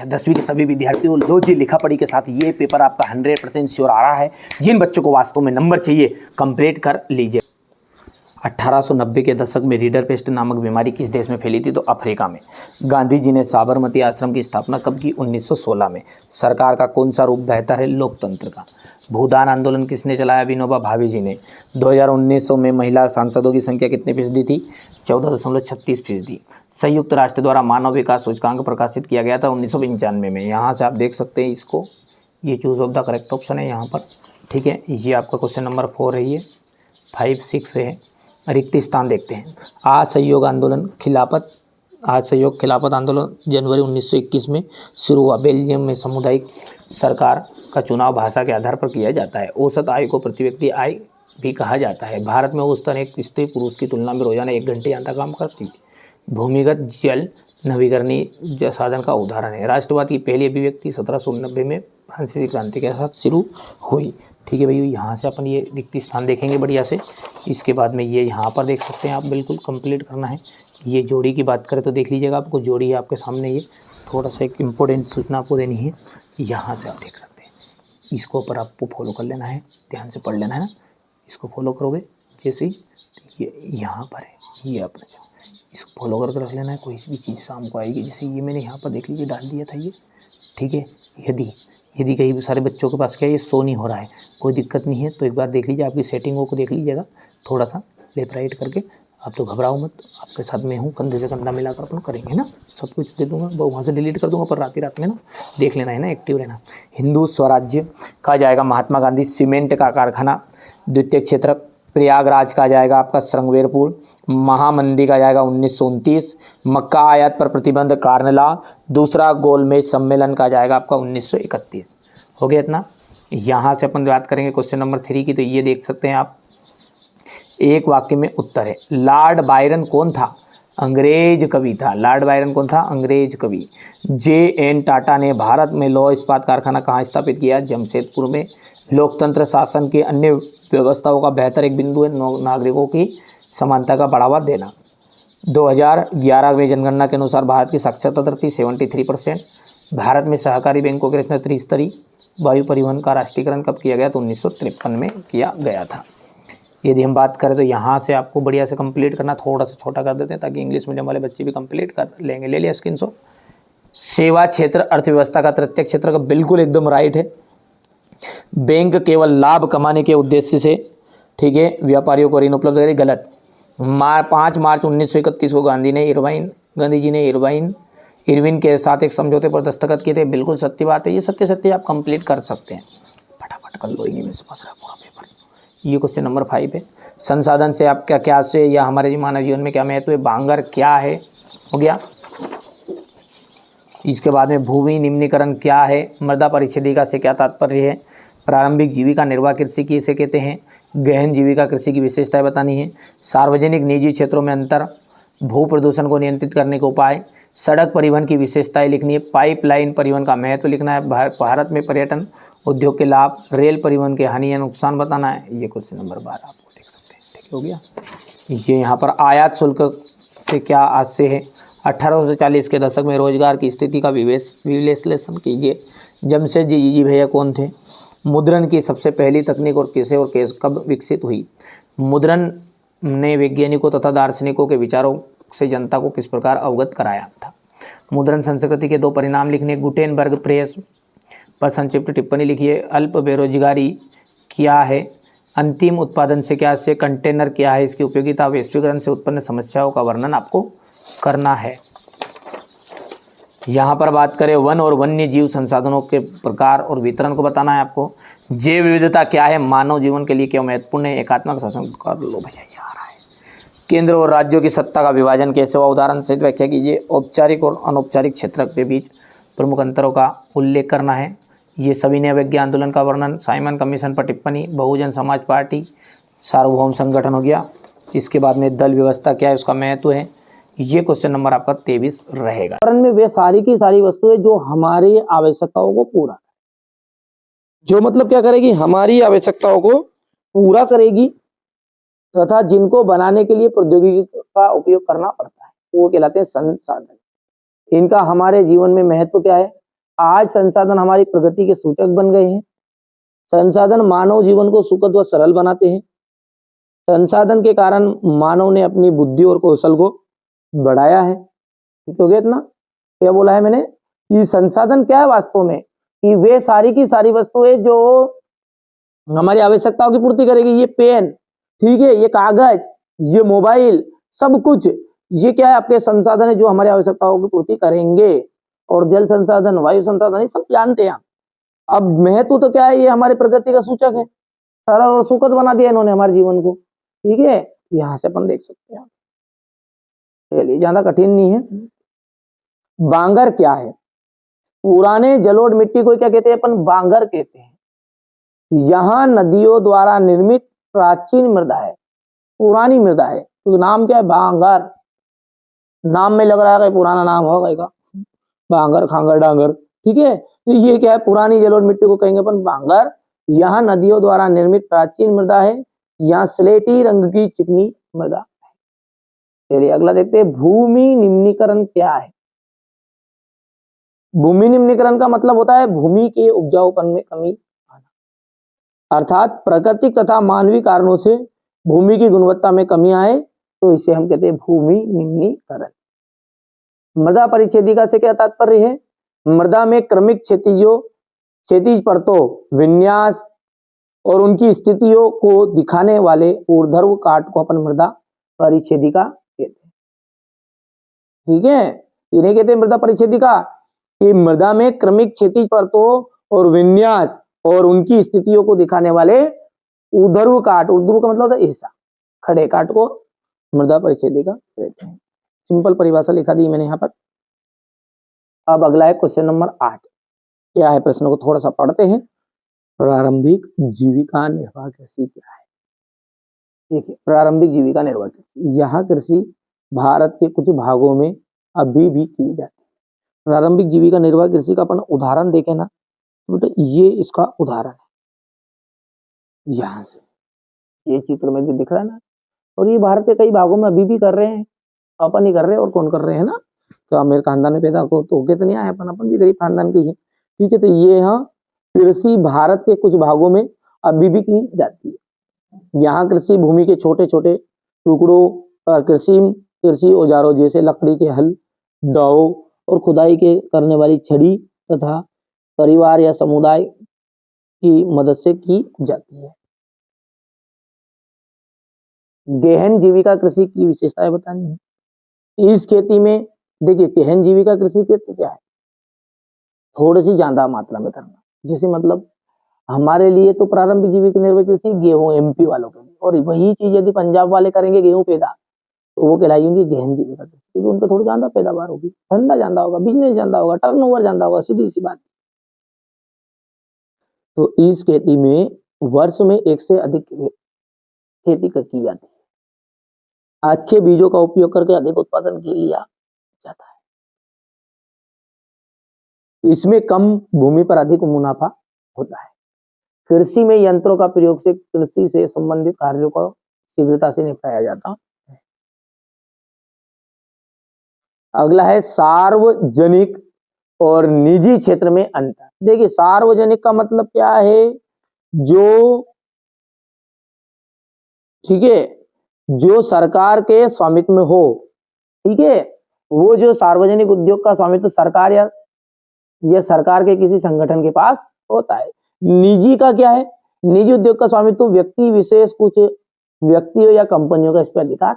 अच्छा 10वीं के सभी विद्यार्थियों, लो जी लिखा पढ़ी के साथ ये पेपर आपका 100% श्योर आ रहा है। जिन बच्चों को वास्तव में नंबर चाहिए कंप्लीट कर लीजिए। 1890 के दशक में रीडर पेस्ट नामक बीमारी किस देश में फैली थी? तो अफ्रीका में। गांधी जी ने साबरमती आश्रम की स्थापना कब की? 1916 में। सरकार का कौन सा रूप बेहतर है? लोकतंत्र का। भूदान आंदोलन किसने चलाया? विनोबा भावे जी ने। 2019 में महिला सांसदों की संख्या कितनी फीसदी थी? 14.36%। संयुक्त राष्ट्र द्वारा मानव विकास सूचकांक प्रकाशित किया गया था 1995 में। यहाँ से आप देख सकते हैं इसको, ये choose of the correct option है यहाँ पर। ठीक है, ये आपका क्वेश्चन नंबर 4 है, ये 5, 6 है। रिक्त स्थान देखते हैं। असहयोग खिलाफत आंदोलन जनवरी 1921 में शुरू हुआ। बेल्जियम में सामुदायिक सरकार का चुनाव भाषा के आधार पर किया जाता है। औसत आय को प्रति व्यक्ति आय भी कहा जाता है। भारत में औसतन एक स्त्री पुरुष की तुलना में रोजाना 1 घंटे ज़्यादा काम करती है। भूमिगत जल नवीकरणीय साधन का उदाहरण है। राष्ट्रवाद की पहली अभिव्यक्ति 1790 में फ्रांसीसी क्रांति के साथ शुरू हुई। ठीक है भैया, यहाँ से अपन ये रिक्त स्थान देखेंगे बढ़िया से। इसके बाद में ये यहाँ पर देख सकते हैं आप, बिल्कुल कंप्लीट करना है। ये जोड़ी की बात करें तो देख लीजिएगा, आपको जोड़ी है आपके सामने। ये थोड़ा सा एक इम्पोर्टेंट सूचना आपको देनी है, यहाँ से आप देख सकते हैं। इसको ऊपर आपको फॉलो कर लेना है, ध्यान से पढ़ लेना है ना। इसको फॉलो करोगे जैसे ही, ये यहाँ पर है, ये अपने इसको फॉलो करके रख लेना है। कोई भी चीज़ शाम को आएगी, जैसे ये मैंने यहाँ पर देख लीजिए डाल दिया था ये। ठीक है, यदि कई सारे बच्चों के पास क्या है, ये शो नहीं हो रहा है, कोई दिक्कत नहीं है तो एक बार देख लीजिए, आपकी सेटिंगों को देख लीजिएगा थोड़ा सा लेफ्ट राइट करके। आप तो घबराओ मत, आपके साथ में हूँ, कंधे से कंधा मिलाकर अपन करेंगे ना। सब कुछ दे दूंगा, वो वहाँ से डिलीट कर दूंगा, पर रात में ना देख लेना है ना, एक्टिव रहना। हिंदू स्वराज्य कहा जाएगा महात्मा गांधी सीमेंट का कारखाना। द्वितीय क्षेत्र प्रयागराज का जाएगा आपका श्रृंगेरपुर। महामंदी का जाएगा 1929। मक्का आयात पर प्रतिबंध कार्नला। दूसरा गोलमेज सम्मेलन का जाएगा आपका 1931। हो गया इतना। यहाँ से अपन बात करेंगे क्वेश्चन नंबर 3 की, तो ये देख सकते हैं आप, एक वाक्य में उत्तर है। लॉर्ड बायरन कौन था? अंग्रेज कवि था। लॉर्ड बायरन कौन था? अंग्रेज कवि। J.N. टाटा ने भारत में लौह इस्पात कारखाना कहाँ स्थापित किया? जमशेदपुर में। लोकतंत्र शासन की अन्य व्यवस्थाओं का बेहतर एक बिंदु है नागरिकों की समानता का बढ़ावा देना। 2011 में जनगणना के अनुसार भारत की साक्षरता दर थी 73%। भारत में सहकारी बैंकों की रचना त्रिस्तरीय। वायु परिवहन का राष्ट्रीयकरण कब किया गया? तो 1953 में किया गया था। यदि हम बात करें तो यहाँ से आपको बढ़िया से कंप्लीट करना, थोड़ा सा छोटा कर देते हैं ताकि इंग्लिश मीडियम वाले बच्चे भी कंप्लीट कर लेंगे। ले लिया स्क्रीनशॉट। सेवा क्षेत्र अर्थव्यवस्था का तृतीय क्षेत्र का बिल्कुल एकदम राइट है। बैंक केवल लाभ कमाने के उद्देश्य से, ठीक है, व्यापारियों को ऋण उपलब्ध करे, गलत। 5 मार्च 1931 को गांधी जी ने इरविन के साथ एक समझौते पर दस्तखत किए थे। बिल्कुल सत्य बात है, ये सत्य आप कंप्लीट कर सकते हैं, फटाफट कर लो, इन्हीं में से फंस रहा पूरा पेपर। ये क्वेश्चन नंबर 5 है। संसाधन से आपका क्या से या हमारे मानव जीवन में क्या महत्व है? बांगर क्या है? हो गया। इसके बाद में भूमि निम्नीकरण क्या है? मृदा परिच्छेदिका से क्या तात्पर्य है? प्रारंभिक जीविका निर्वाह कृषि किसे कहते हैं? गहन जीविका कृषि की विशेषताएं बतानी है। सार्वजनिक निजी क्षेत्रों में अंतर। भू प्रदूषण को नियंत्रित करने के उपाय। सड़क परिवहन की विशेषताएं लिखनी है। पाइपलाइन परिवहन का महत्व लिखना है। भारत में पर्यटन उद्योग के लाभ। रेल परिवहन के हानि या नुकसान बताना है। ये क्वेश्चन नंबर 12 आपको देख सकते हैं। ठीक हो गया। ये यहाँ पर आयात शुल्क से क्या आशय है? 1840 के दशक में रोजगार की स्थिति का विश्लेषण कीजिए। जमशेदजी जी भैया कौन थे? मुद्रण की सबसे पहली तकनीक और कब विकसित हुई? मुद्रण ने वैज्ञानिकों तथा दार्शनिकों के विचारों से जनता को किस प्रकार अवगत कराया था? मुद्रण संस्कृति के 2 परिणाम लिखने। गुटेनबर्ग प्रेस पर संक्षिप्त टिप्पणी लिखिए। अल्प बेरोजगारी क्या है? अंतिम उत्पादन से क्या से? कंटेनर क्या है? इसकी उपयोगिता। वैश्वीकरण से उत्पन्न समस्याओं का वर्णन आपको करना है। यहाँ पर बात करें वन और वन्य जीव संसाधनों के प्रकार और वितरण को बताना है आपको। जैव विविधता क्या है? मानव जीवन के लिए क्यों महत्वपूर्ण है? एकात्मक शासन कर लो भैया, ये आ रहा है। केंद्र और राज्यों की सत्ता का विभाजन कैसे हुआ? उदाहरण से व्याख्या कीजिए। औपचारिक और अनौपचारिक क्षेत्र के बीच प्रमुख अंतरों का उल्लेख करना है। ये सविनय अवज्ञा आंदोलन का वर्णन। साइमन कमीशन पर टिप्पणी। बहुजन समाज पार्टी सार्वभौम संगठन हो गया। इसके बाद में दल व्यवस्था क्या है, उसका महत्व है। ये क्वेश्चन नंबर आपका 23 रहेगा। में वे सारी की सारी वस्तुएं जो हमारी आवश्यकताओं को पूरा, जो मतलब क्या करेगी? हमारी आवश्यकताओं को पूरा करेगी तथा जिनको बनाने के लिए प्रौद्योगिकी का उपयोग करना पड़ता है, वो कहलाते हैं संसाधन। इनका हमारे जीवन में महत्व क्या है? आज संसाधन हमारी प्रगति के सूचक बन गए हैं। संसाधन मानव जीवन को सुखद व सरल बनाते हैं। संसाधन के कारण मानव ने अपनी बुद्धि और कौशल को बढ़ाया है। ठीक हो गया इतना? क्या बोला है मैंने कि संसाधन क्या है वास्तव में, कि वे सारी की सारी वस्तुएं जो हमारी आवश्यकताओं की पूर्ति करेगी। ये पेन, ठीक है, ये कागज, ये मोबाइल, सब कुछ ये क्या है, आपके संसाधन है जो हमारी आवश्यकताओं की पूर्ति करेंगे। और जल संसाधन, वायु संसाधन, ये सब जानते हैं। अब महत्व तो क्या है, ये हमारी प्रगति का सूचक है। सरल और सुखद बना दिया इन्होंने हमारे जीवन को। ठीक है, यहां से अपन देख सकते हैं। चलिए, ज्यादा कठिन नहीं है। बांगर क्या है? पुराने जलोढ़ मिट्टी को क्या कहते हैं अपन? बांगर कहते हैं। यहां नदियों द्वारा निर्मित प्राचीन मृदा है, पुरानी मृदा है। तो नाम क्या है? बांगर। नाम में लग रहा है पुराना नाम होगा इसका, बांगर, खांगर, डांगर। ठीक है, तो ये क्या है? पुरानी जलोढ़ मिट्टी को कहेंगे अपन बांगर। यहाँ नदियों द्वारा निर्मित प्राचीन मृदा है। यहाँ स्लेटी रंग की चिकनी मृदा है। चलिए अगला देखते हैं, भूमि निम्नीकरण क्या है? भूमि निम्नीकरण का मतलब होता है भूमि के उपजाऊपन में कमी आना, अर्थात प्राकृतिक तथा मानवीय कारणों से भूमि की गुणवत्ता में कमी आए तो इसे हम कहते हैं भूमि निम्नीकरण। मृदा परिच्छेदिका से क्या तात्पर्य है? मृदा में क्रमिक क्षैतिज परतों, विन्यास और उनकी स्थितियों को दिखाने वाले ऊर्ध्व काट को अपन मृदा परिच्छेदिका कहते हैं। ठीक है, इन्हें कहते हैं मृदा परिच्छेदिका। कि मृदा में क्रमिक क्षैतिज परतों और विन्यास और उनकी स्थितियों को दिखाने वाले ऊर्ध्व काट, ऊर्ध्व का मतलब होता है हिस्सा, खड़े काट को मृदा परिच्छेदिका कहते हैं। सिंपल परिभाषा लिखा दी मैंने यहाँ पर। अब अगला है क्वेश्चन नंबर 8। क्या है प्रश्न को थोड़ा सा पढ़ते हैं। प्रारंभिक जीविका निर्वाह कृषि क्या है? देखिए, प्रारंभिक जीविका निर्वाह कृषि, यहाँ कृषि भारत के कुछ भागों में अभी भी की जाती है। प्रारंभिक जीविका निर्वाह कृषि का अपन उदाहरण देखें ना, तो ये इसका उदाहरण है। यहाँ से ये चित्र में जो दिख रहा है ना, और ये भारत के कई भागों में अभी भी कर रहे हैं। अपन ही कर रहे हैं, और कौन कर रहे हैं ना? तो मेरे खानदान में पैदा हो तो होके तो नहीं आए अपन भी गरीब खानदान के ही है। ठीक है, तो ये यहाँ कृषि भारत के कुछ भागों में अभी भी की जाती है। यहाँ कृषि भूमि के छोटे छोटे टुकड़ों और कृषि औजारों जैसे लकड़ी के हल, दाव और खुदाई के करने वाली छड़ी तथा परिवार या समुदाय की मदद से की जाती है। गहन जीविका कृषि की विशेषताएं बतानी है। इस खेती में देखिए, गहन जीविका कृषि खेती क्या है? थोड़ी सी ज्यादा मात्रा में करना, जिसे मतलब हमारे लिए तो प्रारंभिक जीविका निर्वाह कृषि गेहूं एमपी वालों के लिए, और वही चीज यदि पंजाब वाले करेंगे गेहूं पैदा, तो वो कहलाएंगे गहन जीविका कृषि, क्योंकि उनका थोड़ी ज्यादा पैदावार होगी, धंधा ज्यादा होगा, बिजनेस ज्यादा होगा, टर्नओवर ज्यादा होगा, सीधी सी बात। तो इस खेती में वर्ष में एक से अधिक खेती की जाती है। अच्छे बीजों का उपयोग करके अधिक उत्पादन किया जाता है। इसमें कम भूमि पर अधिक मुनाफा होता है। कृषि में यंत्रों का प्रयोग से कृषि से संबंधित कार्यों को शीघ्रता से निपटाया जाता है। अगला है सार्वजनिक और निजी क्षेत्र में अंतर। देखिए, सार्वजनिक का मतलब क्या है? जो, ठीक है, जो सरकार के स्वामित्व में हो। ठीक है, वो जो सार्वजनिक उद्योग का स्वामित्व सरकार या सरकार के किसी संगठन के पास होता है। निजी का क्या है? निजी उद्योग का स्वामित्व व्यक्ति विशेष, कुछ व्यक्तियों या कंपनियों का इस पर अधिकार।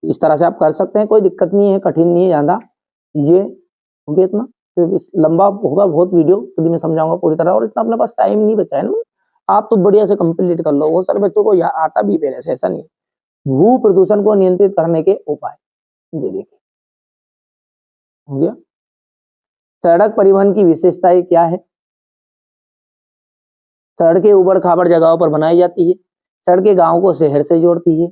इस तरह से आप कर सकते हैं, कोई दिक्कत नहीं है, कठिन नहीं है ज्यादा। ये हो गया इतना, क्योंकि लंबा होगा बहुत वीडियो, यदि मैं समझाऊंगा पूरी तरह, और इतना अपने पास टाइम नहीं बचा है ना। आप तो बढ़िया से कंप्लीट कर लो। बहुत सारे बच्चों को यह आता भी पहले से, ऐसा नहीं। भू प्रदूषण को नियंत्रित करने के उपाय, ये देखिए हो गया। सड़क परिवहन की विशेषताएं क्या है? सड़कें उबड़ खाबड़ जगहों पर बनाई जाती है। सड़कें गांव को शहर से जोड़ती है।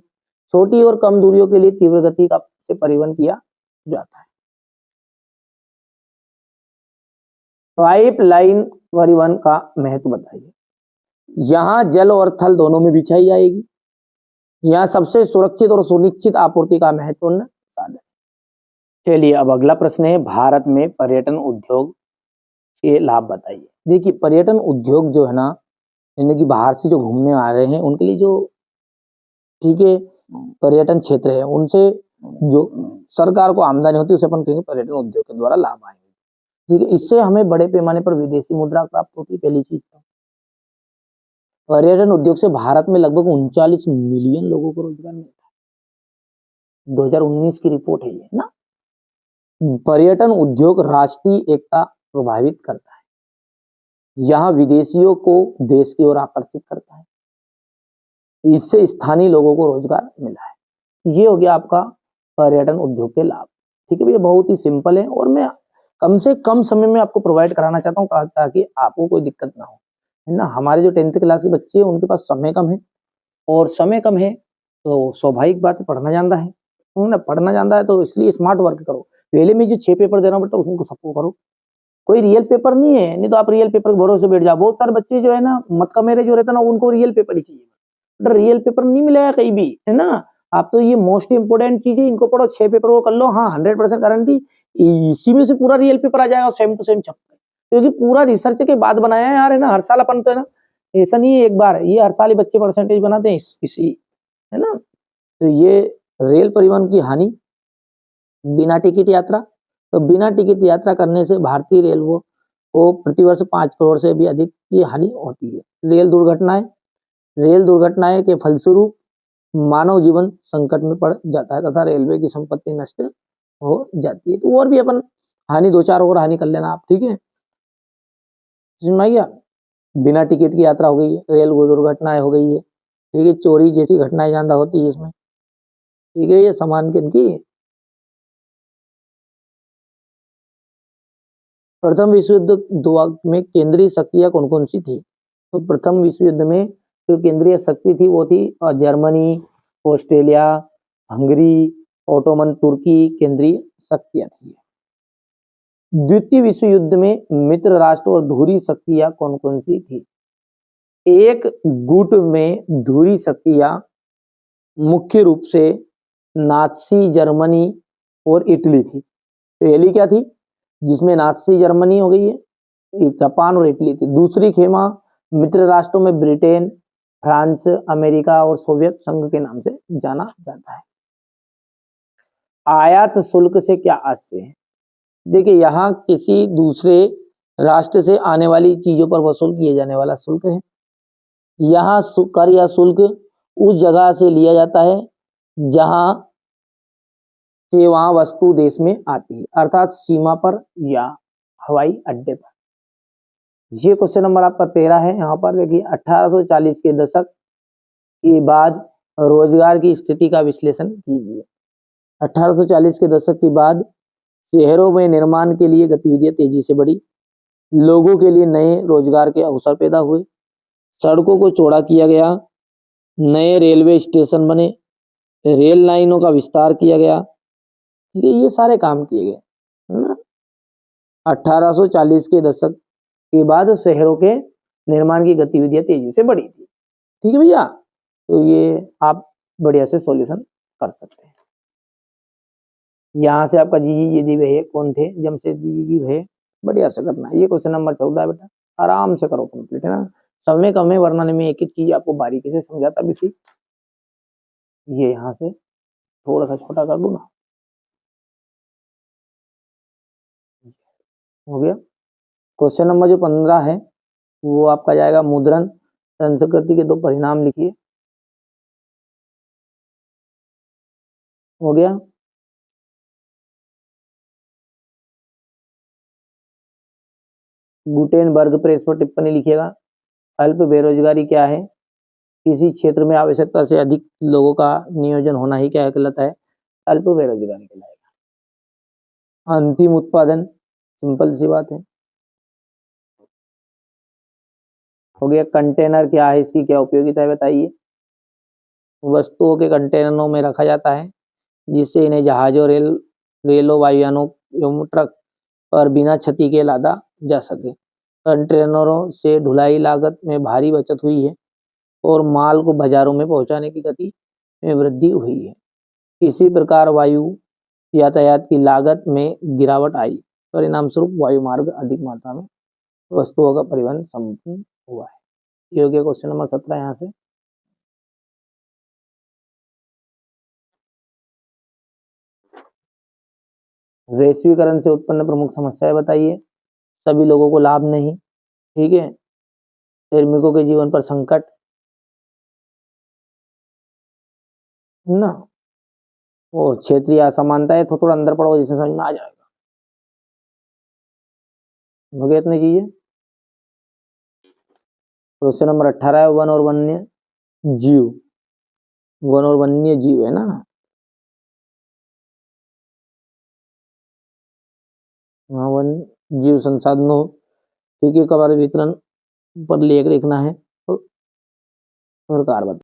छोटी और कम दूरियों के लिए तीव्र गति का से परिवहन किया जाता है। पाइपलाइन परिवहन का महत्व बताइए। यहाँ जल और थल दोनों में बिछाई जाएगी। यहाँ सबसे सुरक्षित और सुनिश्चित आपूर्ति का महत्वपूर्ण साधन। चलिए अब अगला प्रश्न है, भारत में पर्यटन उद्योग के लाभ बताइए। देखिए पर्यटन उद्योग जो है ना, यानी कि बाहर से जो घूमने आ रहे हैं उनके लिए जो ठीक है पर्यटन क्षेत्र है, उनसे जो सरकार को आमदनी होती है उसे अपन कहेंगे पर्यटन उद्योग के द्वारा लाभ आएंगे। ठीक है, इससे हमें बड़े पैमाने पर विदेशी मुद्रा प्राप्त होती है, पहली चीज। पर्यटन उद्योग से भारत में लगभग 39 मिलियन लोगों को रोजगार मिलता है। 2019 की रिपोर्ट है ये ना। पर्यटन उद्योग राष्ट्रीय एकता प्रभावित करता है, यहाँ विदेशियों को देश की ओर आकर्षित करता है, इससे स्थानीय लोगों को रोजगार मिला है। ये हो गया आपका पर्यटन उद्योग के लाभ। ठीक है भैया, बहुत ही सिंपल है और मैं कम से कम समय में आपको प्रोवाइड कराना चाहता हूँ ताकि आपको कोई दिक्कत ना हो, है ना। हमारे जो 10th क्लास के बच्चे हैं उनके पास समय कम है, और समय कम है तो स्वाभाविक बात है पढ़ना जानता है, उन्होंने पढ़ना जानता है तो इसलिए स्मार्ट वर्क करो। पहले में जो 6 पेपर दे रहा हूँ बेटा उनको सबको करो, कोई रियल पेपर नहीं है, नहीं तो आप रियल पेपर के भरोसे बैठ जाओ। बहुत सारे बच्चे जो है ना मत का मेरे जो रहता है ना उनको रियल पेपर ही चाहिए, बट रियल पेपर नहीं मिलेगा कहीं भी, है ना। आप तो ये मोस्ट इंपोर्टेंट चीज है, इनको पढ़ो, 6 पेपर को कर लो, हाँ 100% गारंटी इसी में से पूरा रियल पेपर आ जाएगा सेम टू सेम चैप्टर, क्योंकि पूरा रिसर्च के बाद बनाया है यार, है ना। हर साल अपन तो है ना, ऐसा नहीं है एक बार, ये हर साल ही बच्चे परसेंटेज बनाते हैं इसी, है ना। तो ये रेल परिवहन की हानि, बिना टिकट यात्रा, तो बिना टिकट यात्रा करने से भारतीय रेलवे को प्रतिवर्ष 5 करोड़ से भी अधिक की हानि होती है। रेल दुर्घटनाएं के फलस्वरूप मानव जीवन संकट में पड़ जाता है तथा रेलवे की संपत्ति नष्ट हो जाती है। तो और भी अपन हानि 2-4 और हानि कर लेना आप, ठीक है। समझ में आ गया, बिना टिकट की यात्रा हो गई है, रेल दुर्घटनाएं हो गई है, ठीक है, चोरी जैसी घटनाएं ज्यादा होती है इसमें, ठीक है। ये सामान की प्रथम विश्व युद्ध में केंद्रीय शक्तियां कौन कौन सी थी? तो प्रथम विश्व युद्ध में जो केंद्रीय शक्ति थी वो थी जर्मनी, ऑस्ट्रेलिया, हंगरी, ओटोमन तुर्की केंद्रीय शक्तियां थी। द्वितीय विश्व युद्ध में मित्र राष्ट्र और धुरी शक्तियां कौन कौन सी थी? एक गुट में धुरी शक्तियां मुख्य रूप से नाजी जर्मनी और इटली थी। पहली क्या थी जिसमें नाजी जर्मनी हो गई है, जापान और इटली थी। दूसरी खेमा मित्र राष्ट्रों में ब्रिटेन, फ्रांस, अमेरिका और सोवियत संघ के नाम से जाना जाता है। आयात शुल्क से क्या आशय है? देखिए यहाँ किसी दूसरे राष्ट्र से आने वाली चीजों पर वसूल किए जाने वाला शुल्क है। यहाँ कर या शुल्क उस जगह से लिया जाता है जहां से वहां वस्तु देश में आती है, अर्थात सीमा पर या हवाई अड्डे पर। ये क्वेश्चन नंबर आपका 13 है। यहाँ पर देखिए 1840 के दशक के बाद रोजगार की स्थिति का विश्लेषण कीजिए। 1840 के दशक के बाद शहरों में निर्माण के लिए गतिविधियां तेजी से बढ़ी, लोगों के लिए नए रोजगार के अवसर पैदा हुए, सड़कों को चौड़ा किया गया, नए रेलवे स्टेशन बने, रेल लाइनों का विस्तार किया गया, ये सारे काम किए गए, है ना। 1840 के दशक के बाद शहरों के निर्माण की गतिविधियां तेजी से बढ़ी थी, ठीक है भैया। तो ये आप बढ़िया से सॉल्यूशन कर सकते हैं। यहाँ से आपका जी भैया कौन थे? जमशेदजी जी भैया, बढ़िया से करना है। ये क्वेश्चन नंबर 14 है बेटा, आराम से करो कंप्लीट, है ना। समय कम है वरना में एक एक चीज आपको बारीकी से समझाता भी सी। ये यहाँ से थोड़ा सा छोटा कर दूं ना, हो गया। क्वेश्चन नंबर जो 15 है वो आपका जाएगा मुद्रण संस्कृति के 2 परिणाम लिखिए, हो गया। गुटेनबर्ग प्रेस पर टिप्पणी लिखिएगा। अल्प बेरोजगारी क्या है? किसी क्षेत्र में आवश्यकता से अधिक लोगों का नियोजन होना ही क्या कहलाता है? अल्प बेरोजगारी कहलाएगा। अंतिम उत्पादन, सिंपल सी बात है, हो गया। कंटेनर क्या है, इसकी क्या उपयोगिता है बताइए? वस्तुओं के कंटेनरों में रखा जाता है जिससे इन्हें जहाजों, रेलों, वायुयानों एवं ट्रक पर बिना क्षति के लादा जा सके। कंटेनरों से ढुलाई लागत में भारी बचत हुई है और माल को बाजारों में पहुंचाने की गति में वृद्धि हुई है। इसी प्रकार वायु यातायात की लागत में गिरावट आई, परिणाम स्वरूप वायुमार्ग अधिक मात्रा में वस्तुओं का परिवहन संभव हुआ है। ये हो गया क्वेश्चन नंबर 17 यहाँ से। वैश्वीकरण से उत्पन्न प्रमुख समस्याएं बताइए। सभी लोगों को लाभ नहीं, ठीक है। श्रमिकों के जीवन पर संकट ना, और क्षेत्रीय असमानताएं, तो थोड़ा अंदर पढ़ो जिसमें समझ में आ जाएगा। हो गया इतनी चीजें। क्वेश्चन नंबर 18 है वन और वन्य जीव। वन और वन्य जीव है ना, हाँ, वन जीव संसाधनों, ठीक है, का वितरण पर लेख लिखना है और कारबन।